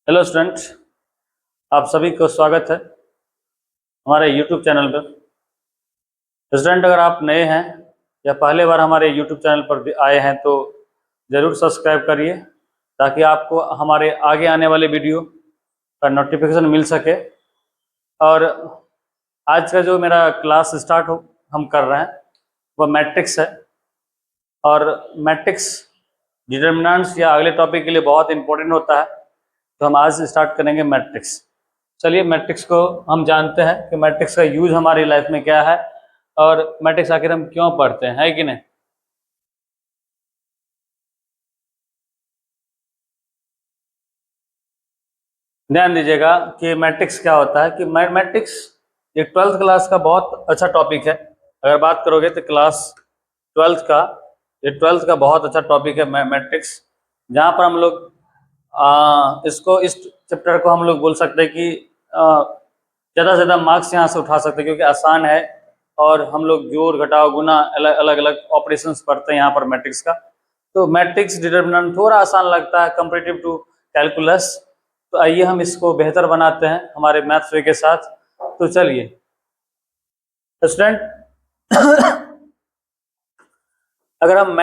Hello student, आप सभी को स्वागत है हमारे यूट्यूब चैनल पर। स्टूडेंट, अगर आप नए हैं या पहले बार हमारे यूट्यूब चैनल पर भी आए हैं तो ज़रूर सब्सक्राइब करिए ताकि आपको हमारे आगे आने वाले वीडियो का नोटिफिकेशन मिल सके। और आज का जो मेरा क्लास हम कर रहे हैं वह मैट्रिक्स है, और मैट्रिक्स डिटर्मिनेंट्स या अगले टॉपिक के लिए बहुत इंपॉर्टेंट होता है। तो हम आज स्टार्ट करेंगे मैट्रिक्स। चलिए, मैट्रिक्स को हम जानते हैं कि मैट्रिक्स का यूज हमारी लाइफ में क्या है और मैट्रिक्स आखिर हम क्यों पढ़ते हैं, है कि नहीं। ध्यान दीजिएगा कि मैट्रिक्स क्या होता है। कि मैट्रिक्स ये 12th क्लास का बहुत अच्छा टॉपिक है। अगर बात करोगे तो क्लास 12th का, ये 12th का बहुत अच्छा टॉपिक है मैट्रिक्स, जहाँ पर हम लोग इस चैप्टर को हम लोग बोल सकते हैं कि ज़्यादा से ज़्यादा मार्क्स यहाँ से उठा सकते हैं, क्योंकि आसान है और हम लोग जोड़ घटाव गुना अलग अलग ऑपरेशंस पढ़ते हैं यहाँ पर मैट्रिक्स का। तो मैट्रिक्स डिटर्मिनेंट थोड़ा आसान लगता है कंपेरेटिव टू कैलकुलस। तो आइए हम इसको बेहतर बनाते हैं हमारे मैथ्स वे के साथ। तो चलिए स्टूडेंट, अगर हम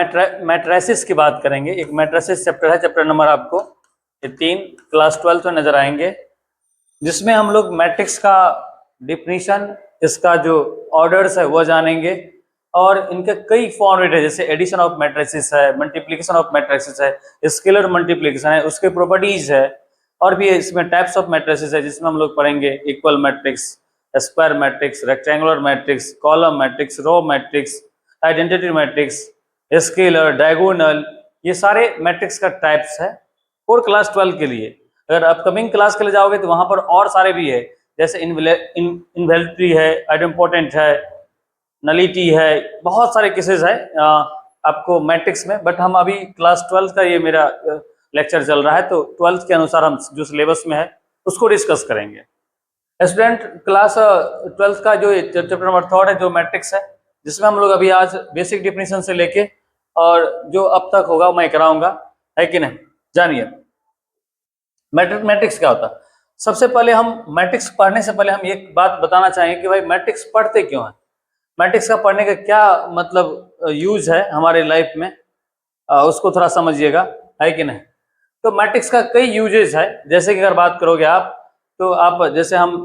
मैट्रिसेस की बात करेंगे, एक मैट्रिसेस चैप्टर है, चैप्टर नंबर आपको ये 3 क्लास 12 में नजर आएंगे, जिसमें हम लोग मैट्रिक्स का डिफिनीशन, इसका जो ऑर्डर्स है वो जानेंगे, और इनके कई फॉर्मेट है, जैसे एडिशन ऑफ मैट्रिसेस है, मल्टीप्लिकेशन ऑफ मैट्रिसेस है, स्केलर मल्टीप्लिकेशन है, उसके प्रॉपर्टीज है, और भी इसमें टाइप्स ऑफ मैट्रिसेस है, जिसमें हम लोग पढ़ेंगे equal matrix, square matrix, rectangular matrix, column matrix, row matrix, identity matrix, scalar, diagonal, ये सारे मैट्रिक्स का टाइप्स है और क्लास 12 के लिए। अगर अपकमिंग क्लास के लिए जाओगे तो वहां पर और सारे भी है, जैसे इनवेलिटी है, आइडेम्पोर्टेंट है, नलिटी है, बहुत सारे केसेस है आपको मैट्रिक्स में। बट हम अभी क्लास 12 का ये मेरा लेक्चर चल रहा है, तो 12 के अनुसार हम जो सिलेबस में है उसको डिस्कस करेंगे। स्टूडेंट, क्लास 12 का जो चैप्टर नंबर 3 है, जो मैट्रिक्स है, जिसमें हम लोग अभी आज बेसिक डिफिनीशन से लेके और जो अब तक होगा मैं कराऊंगा, है कि नहीं। जानिए मैट्रिक्स क्या होता है। सबसे पहले हम मैट्रिक्स पढ़ने से पहले हम एक बात बताना चाहेंगे कि भाई मैट्रिक्स पढ़ते क्यों है, मैट्रिक्स का पढ़ने का क्या मतलब यूज है हमारे लाइफ में, उसको थोड़ा समझिएगा, है कि नहीं। तो मैट्रिक्स का कई यूजेस है। जैसे कि अगर बात करोगे आप, तो आप जैसे हम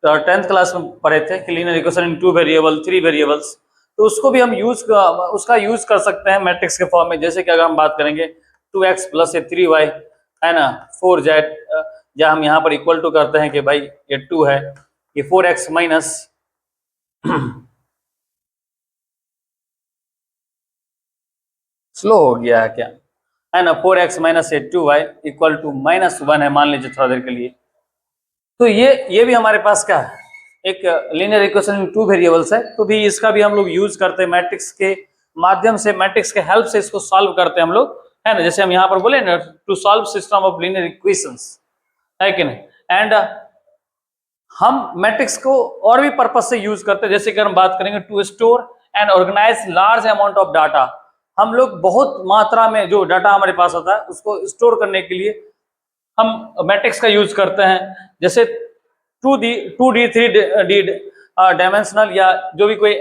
10th क्लास में पढ़े थे कि linear equation in 2 variable 3 variables, तो उसको भी हम उसका यूज कर सकते हैं मैट्रिक्स के फॉर्म में। जैसे कि अगर हम बात करेंगे 2x प्लस 3y, है ना, 4z, या हम यहाँ पर इक्वल टू करते हैं कि भाई ये 2 है, ये 4x माइनस स्लो हो गया है क्या, है ना, 4x minus 2y equal to -1 है, मान लीजिए थोड़ा देर के लिए। तो ये भी हमारे पास क्या है, एक लीनियर इक्वेशन इन 2 वेरिएबल्स है। तो भी इसका भी हम लोग यूज करते हैं मैट्रिक्स के माध्यम से, मैट्रिक्स के हेल्प से इसको सॉल्व करते हैं हम लोग, है ना। जैसे हम यहाँ पर बोले ना, to solve system of linear equations, है कि नहीं। एंड हम मैट्रिक्स को और भी पर्पज से यूज करते हैं। जैसे कि हम बात करेंगे to store and organize large amount of data, हम लोग बहुत मात्रा में जो डाटा हमारे पास होता है उसको स्टोर करने के लिए हम मैट्रिक्स का यूज करते हैं। जैसे 2D 3D डायमेंशनल, या जो भी कोई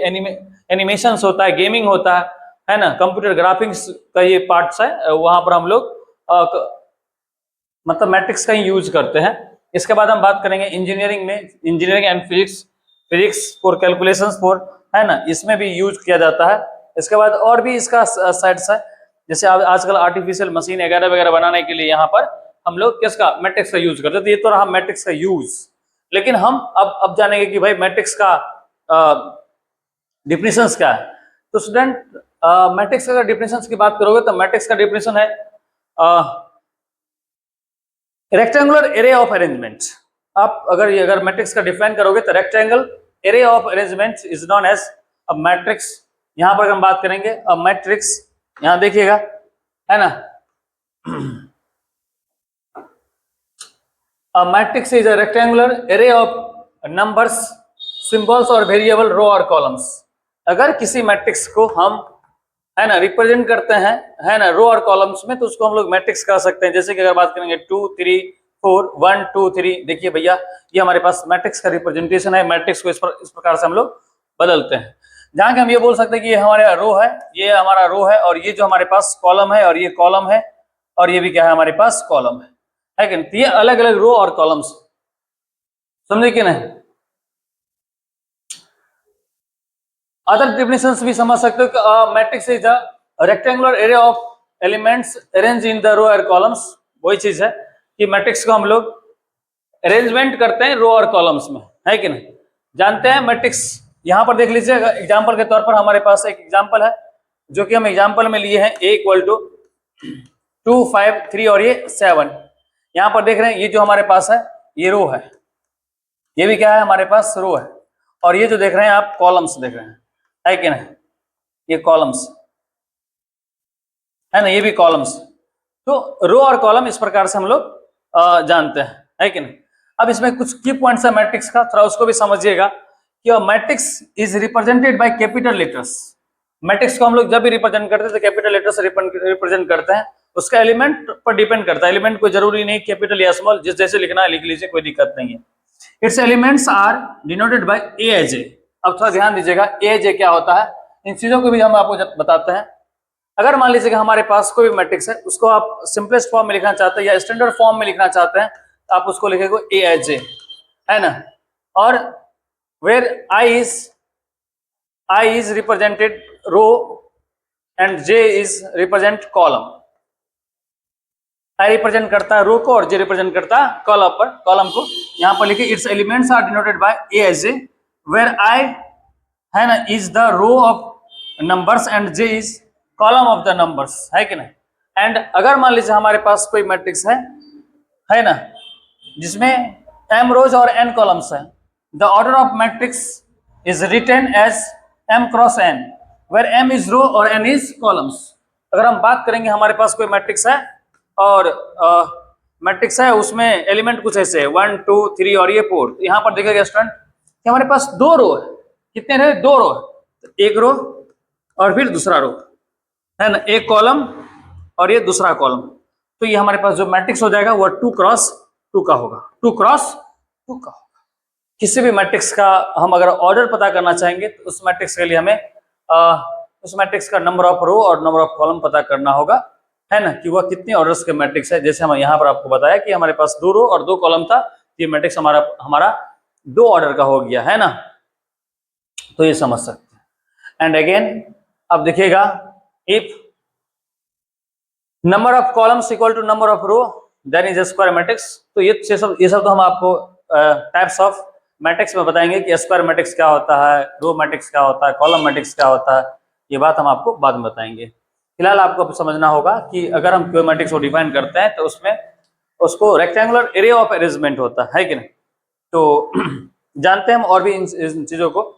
एनिमेशंस होता है, गेमिंग होता है ना, कंप्यूटर ग्राफिक्स का ये पार्ट्स है, वहां पर हम लोग मतलब मैट्रिक्स का ही यूज करते हैं। इसके बाद हम बात करेंगे इंजीनियरिंग में, engineering and physics for calculations for, है ना, इसमें भी यूज किया जाता है। इसके बाद और भी इसका साइड्स है, जैसे आजकल आर्टिफिशियल मशीन वगैरह वगैरह बनाने के लिए यहाँ पर हम लोग किसका, मैट्रिक्स का यूज करते हैं। तो ये तो रहा मैट्रिक्स का यूज। लेकिन हम अब जानेंगे कि भाई मैट्रिक्स का डिफिनेशंस क्या है। तो स्टूडेंट, मैट्रिक्स का डिफिनेशंस की बात करोगे तो मैट्रिक्स का डिफिनेशन है रेक्टेंगुलर एरे ऑफ अरेंजमेंट। आप अगर मैट्रिक्स का डिफाइन करोगे तो rectangle array of arrangement is known as a matrix. यहां पर हम बात करेंगे अ मैट्रिक्स, यहां देखिएगा, है ना, a matrix is a rectangular array of numbers, symbols और वेरिएबल, रो और कॉलम्स। अगर किसी मैट्रिक्स को हम, है ना, रिप्रेजेंट करते हैं, है ना, रो और कॉलम्स में, तो उसको हम लोग मैट्रिक्स कह सकते हैं। जैसे कि अगर बात करेंगे 2 3 4 1 2 3। देखिए भैया ये हमारे पास मैट्रिक्स का रिप्रेजेंटेशन है। मैट्रिक्स को इस प्रकार से हम लोग बदलते हैं, जहां कि हम ये बोल सकते हैं कि ये हमारा रो है, ये हमारा रो है, और ये जो हमारे पास कॉलम है, और ये कॉलम है, और ये भी क्या है हमारे पास कॉलम है कि नहीं। तो ये अलग अलग रो और कॉलम्स, समझे कि नहीं। अदर डेफिनेशंस भी समझ सकते हो कि matrix is a rectangular array of elements arrange in the row और कॉलम्स। वही चीज है कि मैट्रिक्स को हम लोग अरेंजमेंट करते हैं रो और कॉलम्स में, है कि नहीं। जानते हैं मैट्रिक्स, यहां पर देख लीजिए एग्जांपल के तौर पर हमारे पास एक एग्जांपल है जो कि हम एग्जांपल में लिए हैं, a इक्वल टू 2 5 3 और ये 7। यहां पर देख रहे हैं ये जो हमारे पास है ये रो है, ये भी क्या है हमारे पास रो है, और ये जो देख रहे हैं आप कॉलम्स देख रहे हैं, है कि नहीं, ये कॉलम्स है ना, ये भी कॉलम्स। तो रो और कॉलम इस प्रकार से हम लोग जानते हैं, है कि नहीं। अब इसमें कुछ की पॉइंट्स है मैट्रिक्स का, थोड़ा उसको भी समझिएगा कि matrix is represented by capital letters. Matrix को हम लोग जब भी रिप्रेजेंट करते हैं तो कैपिटल लेटर से रिप्रेजेंट करते हैं। उसका एलिमेंट पर डिपेंड करता है, एलिमेंट कोई जरूरी नहीं कैपिटल या स्मॉल, जिस जैसे लिखना है लिख लीजिए, कोई दिक्कत नहीं है। Its elements are denoted by a as a. अब थोड़ा ध्यान दीजिएगा ए एज ए क्या होता है, इन चीजों को भी हम आपको बताते हैं। अगर मान लीजिए कि हमारे पास कोई भी मैट्रिक्स है, उसको आप सिंपलेस्ट फॉर्म में लिखना चाहते हैं या स्टैंडर्ड फॉर्म में लिखना चाहते हैं, तो आप उसको लिखेंगे ए एज ए, है ना। और where i is represented row and j is represent column. I represent करता है रो को और जे रिप्रेजेंट करता है कॉलम को। यहां पर लिखिए its elements are denoted by a as a, where i है ना is the row of numbers and j is column of the numbers, है कि नहीं। एंड अगर मान लीजिए हमारे पास कोई मैट्रिक्स है ना, जिसमें m रोज और n कॉलम्स है, the order of matrix is written as m cross n, where m is row और n इज कॉलम्स। अगर हम बात करेंगे हमारे पास कोई मैट्रिक्स है और मैट्रिक्स है उसमें एलिमेंट कुछ ऐसे है 1 2 3 और ये 4। यहाँ पर देखिएगा स्टूडेंट कि हमारे पास दो रो है, कितने रहे, दो रो है, एक रो और फिर दूसरा रो, है ना, एक कॉलम और ये दूसरा कॉलम। तो ये हमारे पास जो मैट्रिक्स हो जाएगा वो 2 क्रॉस 2 का होगा, 2 क्रॉस 2 का होगा। किसी भी मैट्रिक्स का हम अगर ऑर्डर पता करना चाहेंगे तो उस मैट्रिक्स के लिए हमें उस मैट्रिक्स का नंबर ऑफ रो और नंबर ऑफ कॉलम पता करना होगा, है ना, कि वह कितने ऑर्डर्स के मैट्रिक्स है। जैसे हम यहाँ पर आपको बताया कि हमारे पास 2 रो और 2 कॉलम था, ये मैट्रिक्स हमारा 2 ऑर्डर का हो गया, है ना। तो ये समझ सकते हैं। एंड अगेन अब देखिएगा if number of columns equal to number of row then is square matrix. तो ये सब तो हम आपको टाइप्स ऑफ मैट्रिक्स में बताएंगे कि स्क्वायर मैट्रिक्स क्या होता है, रो मैट्रिक्स क्या होता है, कॉलम मैट्रिक्स क्या होता है, ये बात हम आपको बाद में बताएंगे। फिलहाल आपको समझना होगा कि अगर हम कोई मैट्रिक्स को डिफाइन करते हैं तो उसमें उसको रेक्टेंगुलर एरे ऑफ अरेंजमेंट होता है कि नहीं। तो जानते हैं हम और भी इन चीजों को।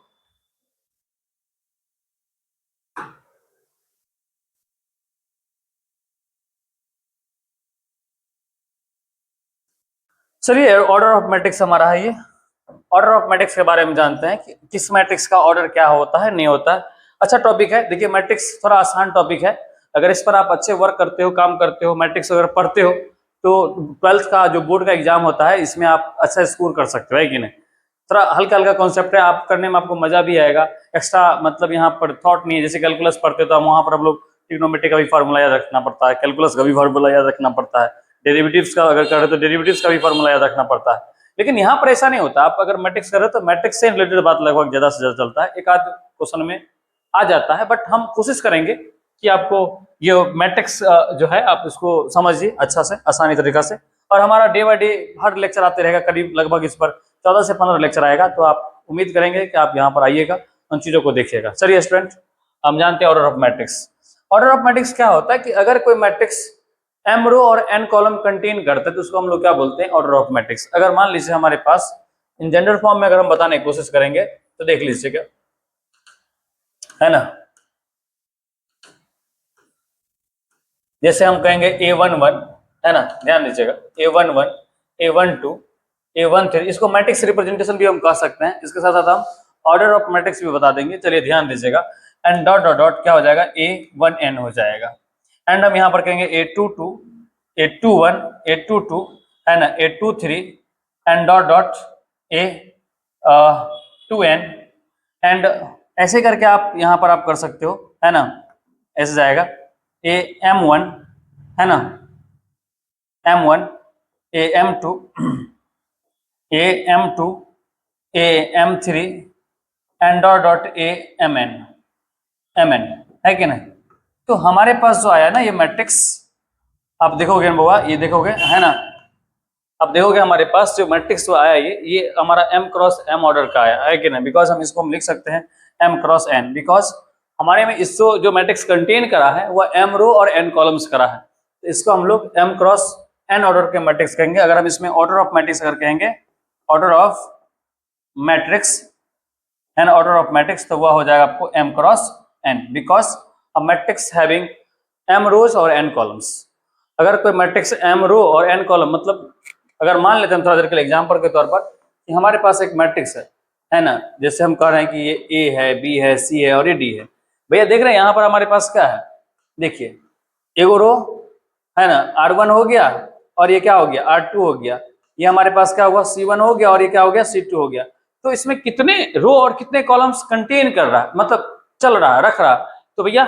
चलिए ऑर्डर ऑफ मैट्रिक्स हमारा है ये। ऑर्डर ऑफ मैट्रिक्स के बारे में जानते हैं कि किस मैट्रिक्स का ऑर्डर क्या होता है, नहीं होता है। अच्छा टॉपिक है, देखिए मैट्रिक्स थोड़ा आसान टॉपिक है। अगर इस पर आप अच्छे वर्क करते हो, काम करते हो, मैट्रिक्स अगर पढ़ते हो तो 12th का जो बोर्ड का एग्जाम होता है इसमें आप अच्छा स्कोर कर सकते हो, है कि नहीं। थोड़ा हल्का हल्का कॉन्सेप्ट है, आप करने में आपको मजा भी आएगा। एक्स्ट्रा मतलब यहाँ पर थॉट नहीं है। जैसे कैलकुलस पढ़ते हो तो वहां पर हम लोग ट्रिग्नोमेट्री का भी फॉर्मूला याद रखना पड़ता है, कैलकुलस का भी फॉर्मूला याद रखना पड़ता है, डेरिवेटिव्स का अगर कर रहे हो तो डेरिवेटिव्स का भी फॉर्मूला याद रखना पड़ता है। लेकिन यहाँ पर ऐसा नहीं होता। आप अगर मैट्रिक्स कर रहे हो तो मैट्रिक्स से रिलेटेड बात लगभग ज्यादा से ज्यादा चलता है, एक आध क्वेश्चन में आ जाता है, बट हम कोशिश करेंगे कि आपको ये मैट्रिक्स जो है आप इसको समझिए अच्छा से, आसानी तरीका से। और हमारा day by day her lecture आते रहेगा, करीब लगभग इस पर 14 से 15 लेक्चर आएगा। तो आप उम्मीद करेंगे कि आप यहाँ पर आइएगा, उन चीजों को देखिएगा। चलिए स्टूडेंट हम जानते हैं order of matrix. Order of matrix क्या होता है कि अगर कोई मैट्रिक्स m रो और n कॉलम कंटेन करते हैं तो उसको हम लोग क्या बोलते हैं, ऑर्डर ऑफ मैट्रिक्स। अगर मान लीजिए हमारे पास इन जनरल फॉर्म में अगर हम बताने की कोशिश करेंगे तो देख लीजिएगा, है ना। जैसे हम कहेंगे A11, है ना, ध्यान दीजिएगा A11 A12 A13, इसको मैट्रिक्स रिप्रेजेंटेशन भी हम कह सकते हैं। इसके साथ साथ हम ऑर्डर ऑफ मैट्रिक्स भी बता देंगे। चलिए ध्यान दीजिएगा एंड डॉट डॉट डॉट क्या हो जाएगा, A1n हो जाएगा। एंड हम यहाँ पर कहेंगे A22 A21 A22, है ना, A23 and dot dot A2n and ऐसे करके आप यहाँ पर आप कर सकते हो, है ना, ऐसे जाएगा AM1, है ना, M1 AM2 AM2 AM3 and dot dot MN है कि नहीं। तो हमारे पास जो आया ना ये मैट्रिक्स, आप देखोगे बाबा, ये देखोगे, है ना, अब देखोगे हमारे पास जो मैट्रिक्स जो आया ये हमारा M क्रॉस M ऑर्डर का आया है कि नहीं, बिकॉज हम इसको हम लिख सकते हैं M क्रॉस N, बिकॉज हमारे में इसको जो मैट्रिक्स कंटेन करा है वह M रो और N कॉलम्स करा है, तो इसको हम लोग M क्रॉस N ऑर्डर के मैट्रिक्स कहेंगे। अगर हम इसमें ऑर्डर ऑफ मैट्रिक्स अगर कहेंगे order of matrix and order of matrix, तो वह हो जाएगा आपको M cross N, because a matrix having M rows और N कॉलम्स। अगर कोई मैट्रिक्स M रो और N कॉलम, मतलब अगर मान लेते हैं थोड़ा देर के लिए एग्जांपल के तौर पर कि हमारे पास एक मैट्रिक्स है ना, जैसे हम कह रहे हैं कि ये A है, B है, C है और ये D है। भैया देख रहे हैं यहाँ पर हमारे पास क्या है, देखिए एगो रो है ना, R1 हो गया और ये क्या हो गया, R2 हो गया, ये हमारे पास क्या हुआ, C1 हो गया और ये क्या हो गया, C2 हो गया। तो इसमें कितने रो और कितने कॉलम्स कंटेन कर रहा है, मतलब चल रहा है, रख रहा है, तो भैया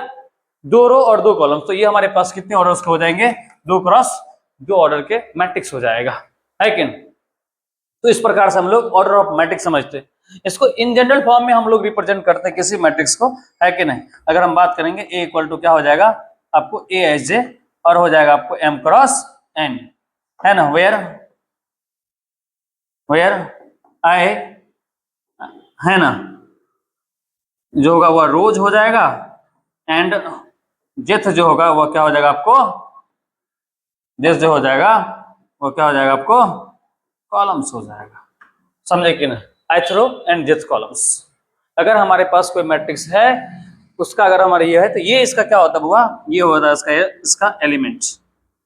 2 रो और 2 कॉलम्स, तो ये हमारे पास कितने ऑर्डर्स के हो जाएंगे, 2 क्रॉस 2 ऑर्डर के मैट्रिक्स हो जाएगा, है कि नहीं। तो इस प्रकार से हम लोग ऑर्डर ऑफ मैट्रिक्स समझते हैं। इसको इन जनरल फॉर्म में हम लोग रिप्रेजेंट करते हैं किसी मैट्रिक्स को, है कि नहीं। अगर हम बात करेंगे A इक्वल टू क्या हो जाएगा आपको A एच जे और हो जाएगा आपको M क्रॉस N, है ना, वेयर I, है ना, जो होगा वह रोज हो जाएगा एंड जेथ जो होगा वह क्या हो जाएगा आपको, जेथ जो हो जाएगा वो क्या हो जाएगा आपको कॉलम्स हो जाएगा, समझे कि ना, ith row and jth columns. अगर हमारे पास कोई मैट्रिक्स है उसका अगर हमारा ये है तो ये इसका क्या होता हुआ, ये होता है इसका एलिमेंट,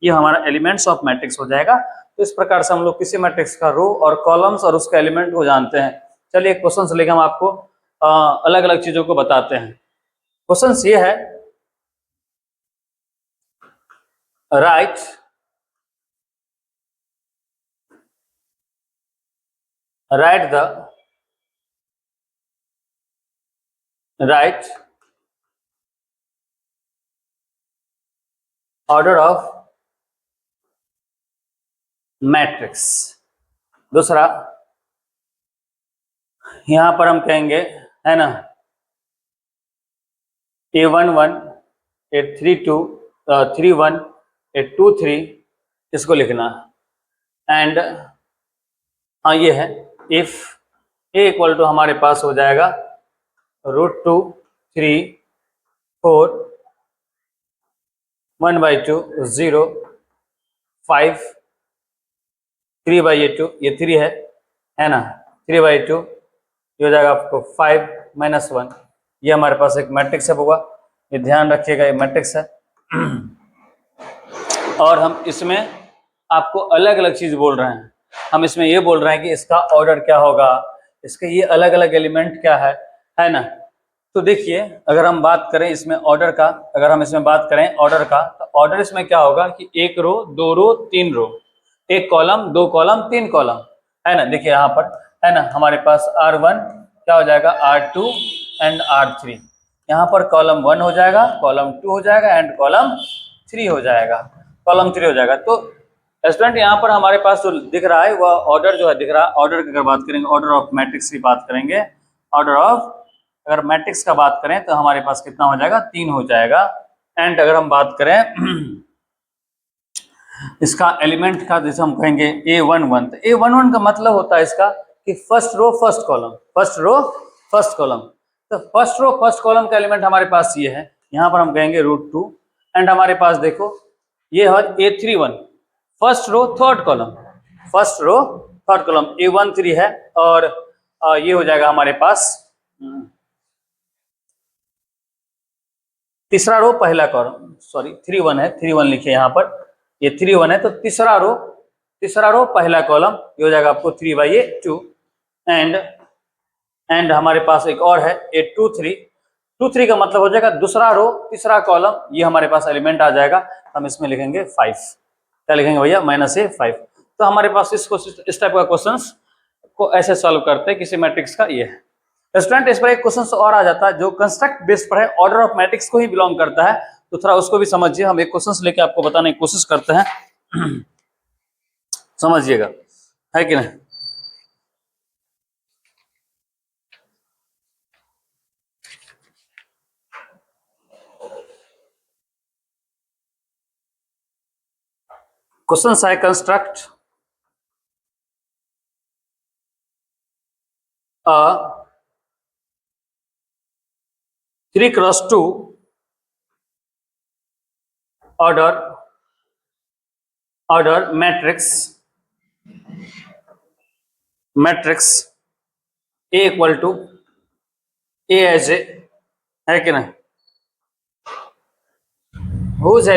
ये हमारा एलिमेंट्स ऑफ मैट्रिक्स हो जाएगा। तो इस प्रकार से हम लोग किसी मैट्रिक्स का रो और कॉलम्स और उसका एलिमेंट को जानते हैं। चलिए एक क्वेश्चन से लेकर हम आपको अलग अलग चीजों को बताते हैं। क्वेश्चन ये है, राइट ऑर्डर ऑफ मैट्रिक्स। दूसरा यहां पर हम कहेंगे, है ना, A11 A32 31 A23 इसको लिखना एंड हाँ ये है इफ A इक्वल टू हमारे पास हो जाएगा √2 3 4 1/2 0 5 3/2, ये 3 है ना, 3/2 ये हो जाएगा आपको 5 - 1। ये हमारे पास एक मैट्रिक्स है होगा, ये ध्यान रखिएगा, ये मैट्रिक्स है। और हम इसमें आपको अलग अलग चीज बोल रहे हैं, हम इसमें ये बोल रहे हैं कि इसका ऑर्डर क्या होगा, इसके ये अलग अलग एलिमेंट क्या है ना। तो देखिए अगर हम बात करें इसमें ऑर्डर का, अगर हम इसमें बात करें ऑर्डर का, तो ऑर्डर इसमें क्या होगा कि 1 रो 2 रो 3 रो, 1 कॉलम 2 कॉलम 3 कॉलम, है ना। देखिए यहाँ पर है ना हमारे पास R1 क्या हो जाएगा, R2 एंड R3, यहाँ पर कॉलम 1 हो जाएगा, कॉलम 2 हो जाएगा एंड कॉलम 3 हो जाएगा, कॉलम 3 हो जाएगा। तो स्टूडेंट यहाँ पर हमारे पास जो दिख रहा है वह ऑर्डर जो है दिख रहा है। ऑर्डर की अगर बात करेंगे, ऑर्डर ऑफ मैट्रिक्स की बात करेंगे, ऑर्डर ऑफ अगर मैट्रिक्स का बात करें तो हमारे पास कितना हो जाएगा, 3 हो जाएगा। एंड अगर हम बात करें इसका एलिमेंट का, जैसे हम कहेंगे A11, तो A11 का मतलब होता है इसका कि first row first column, first row first column. तो फर्स्ट रो फर्स्ट कॉलम का एलिमेंट हमारे पास ये है, यहाँ पर हम कहेंगे √2 एंड हमारे पास देखो ये है A31 first row third column, first row third column A13 है और ये हो जाएगा हमारे पास तीसरा रो पहला कॉलम, सॉरी 31 है, 31 लिखिए यहाँ पर, ये 31 है, तो तीसरा रो पहला कॉलम ये हो जाएगा आपको 3/2 एंड हमारे पास एक और है A23 का मतलब हो जाएगा दूसरा रो तीसरा कॉलम, ये हमारे पास एलिमेंट आ जाएगा, हम इसमें लिखेंगे 5, क्या लिखेंगे भैया, -5। तो तो हमारे पास इस टाइप का क्वेश्चंस को ऐसे सॉल्व करते हैं किसी मैट्रिक्स का ये है। स्टूडेंट इस पर एक क्वेश्चन और आ जाता है जो कंस्ट्रक्ट बेस पर है, ऑर्डर ऑफ मैट्रिक्स को ही बिलोंग करता है, तो थोड़ा उसको भी समझिए। हम एक क्वेश्चन लेके आपको बताने की कोशिश करते हैं, समझिएगा, है कि नहीं। क्वेश्चन है construct a 3x2 order matrix A equal to A as a, है कि नहीं, whose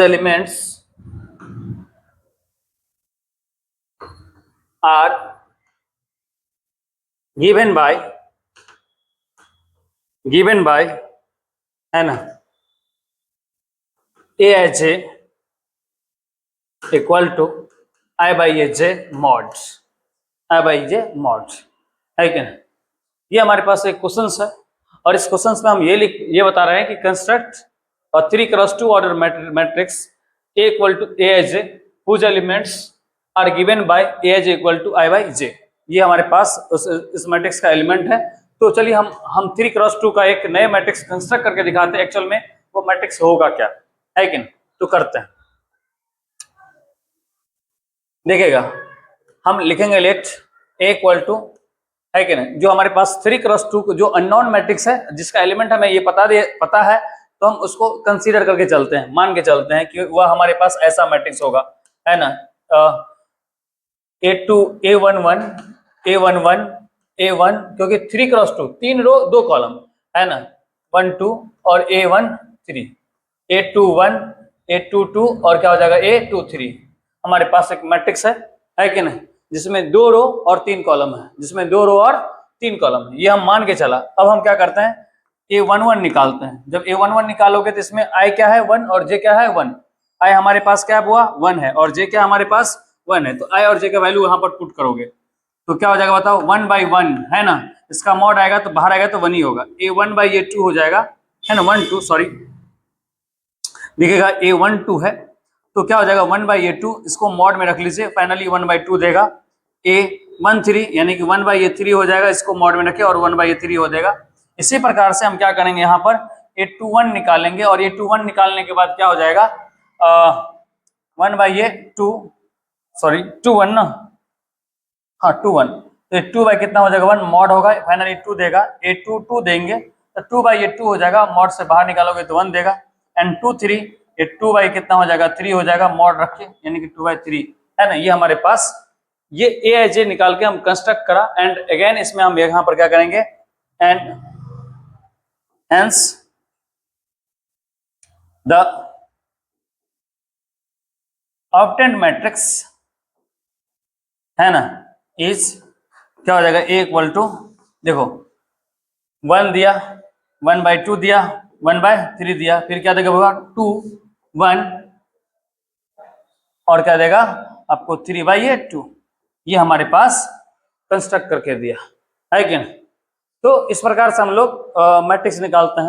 elements are given by है ना A as a equal to I by j mods, है कि नहीं। ये हमारे पास एक क्वेश्चन है और इस क्वेश्चन में हम ये बता रहे हैं कि कंस्ट्रक्ट और 3x2 order matrix A equal to A as a whose elements are given by A as equal to I by j। ये हमारे पास इस मैट्रिक्स का एलिमेंट है। तो चलिए हम 3x2 का एक नए मैट्रिक्स कंस्ट्रक्ट करके दिखाते हैं एक्चुअल में वो मैट्रिक्स होगा क्या, है कि नहीं। तो करते हैं, देखिएगा हम लिखेंगे लेट A equal to, है कि नहीं, जो हमारे पास 3x2 जो अननोन मैट्रिक्स है जिसका एलिमेंट हमें ये पता है, तो हम उसको कंसीडर करके चलते हैं, मान के चलते हैं कि वह हमारे पास ऐसा मैट्रिक्स होगा, है ना। A2 A11 A11 A1, क्योंकि 3x2 3 रो 2 कॉलम, है ना, 1 2 और A1 3, A21 A22 और क्या हो जाएगा A23। हमारे पास एक मैट्रिक्स है कि नहीं, जिसमें 2 रो और 3 कॉलम है, ये हम मान के चला। अब हम क्या करते हैं, A11 निकालते हैं। जब A11 निकालोगे तो इसमें I क्या है 1 और J क्या है 1। I हमारे पास क्या हुआ 1 है और J क्या हमारे पास 1 है, तो I और J का वैल्यू यहाँ पर पुट करोगे तो क्या हो जाएगा बताओ, 1/1, है ना। इसका मॉड आएगा तो बाहर आएगा तो 1 ही होगा, A1/A2 हो जाएगा, है ना, 1 2 सॉरी दिखेगा A12 है, तो क्या हो जाएगा 1/A2, इसको मॉड में रख लीजिए, फाइनली 1/2 देगा। A13 यानी कि 1/A3 हो जाएगा, इसको मॉड में रखे और 1/A3 हो जाएगा। इसी प्रकार से हम क्या करेंगे, यहाँ पर A21 निकालेंगे और A21 निकालने के बाद क्या हो जाएगा 1/A2 सॉरी 2 1 ना, हाँ 2 1, तो 2 बाई कितना हो जाएगा 1 मॉड होगा, फाइनली 2 देगा। A22 देंगे तो 2/A2 हो जाएगा, मॉड से बाहर निकालोगे तो 1 देगा। एंड 2 3 ये 2 बाई कितना हो जाएगा 3 हो जाएगा, मॉड रखे यानी कि 2/3, है ना। ये हमारे पास ये A निकाल के हम कंस्ट्रक्ट करा। एंड अगेन इसमें हम यहाँ पर क्या करेंगे, and hence the obtained matrix, है ना, इज क्या हो जाएगा A इक्वल टू, देखो 1 दिया, 1/2 दिया, 1/3 दिया, फिर क्या देगा भगवान 2 1 और क्या देगा आपको 3/2। ये हमारे पास कंस्ट्रक्ट करके दिया, है कि नहीं। तो इस प्रकार से हम लोग मैट्रिक्स निकालते हैं।